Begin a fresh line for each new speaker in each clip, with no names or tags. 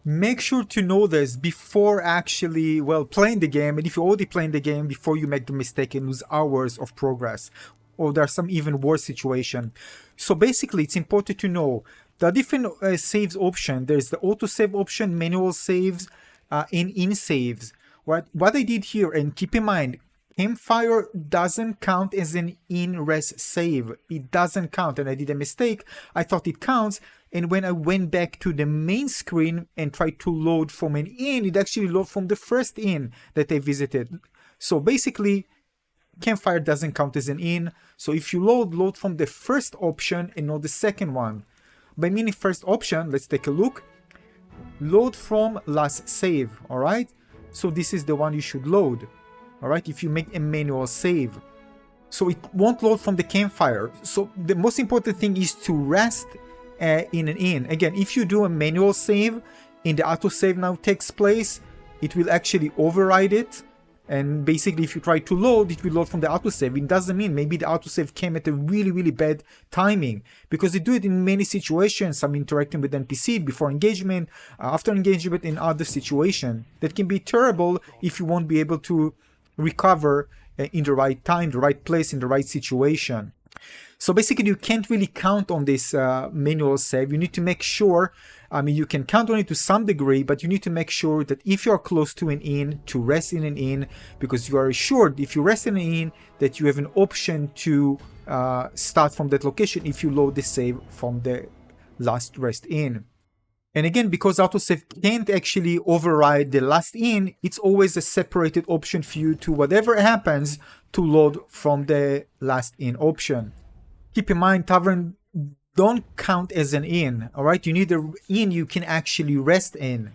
Make sure to know this before actually, well, playing the game, and if you're already playing the game, before you make the mistake and lose hours of progress, or there's some even worse situation. So basically, it's important to know the different saves option. There's the autosave option, manual saves, and in saves. What I did here, and keep in mind, Campfire doesn't count as an in-res save. It doesn't count, and I did a mistake. I thought it counts, and when I went back to the main screen and tried to load from an in, it actually loaded from the first in that I visited. So basically, Campfire doesn't count as an in. So if you load from the first option and not the second one. By meaning first option, let's take a look. Load from last save, alright? So this is the one you should load. Alright, if you make a manual save. So it won't load from the Campfire. So the most important thing is to rest in an in. Again, if you do a manual save and the autosave now takes place, it will actually override it. And basically, if you try to load, it will load from the autosave. It doesn't mean maybe the autosave came at a really bad timing, because they do it in many situations. Some interacting with NPC before engagement, after engagement, in other situations. That can be terrible if you won't be able to recover in the right time, the right place, in the right situation. So basically, you can't really count on this manual save. You need to make sure, I mean, you can count on it to some degree, but you need to make sure that if you're close to an inn, to rest in an inn, because you are assured if you rest in an inn that you have an option to start from that location if you load the save from the last rest in. And again, because autosave can't actually override the last in, it's always a separated option for you to, whatever happens, to load from the last in option. Keep in mind, tavern don't count as an inn, alright? You need an inn you can actually rest in.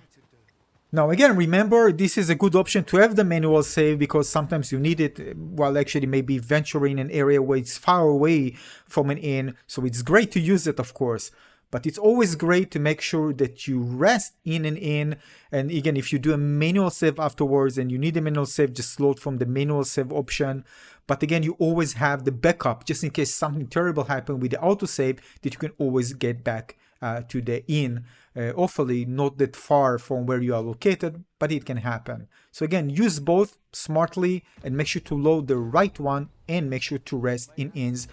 Now again, remember, this is a good option to have the manual save, because sometimes you need it while actually maybe venturing in an area where it's far away from an inn. So it's great to use it, of course. But it's always great to make sure that you rest in an inn. And again, if you do a manual save afterwards and you need a manual save, just load from the manual save option. But again, you always have the backup, just in case something terrible happened with the autosave, that you can always get back to the inn. Hopefully not that far from where you are located, but it can happen. So again, use both smartly and make sure to load the right one, and make sure to rest in inns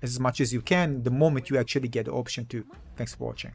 as much as you can the moment you actually get the option to. Thanks for watching.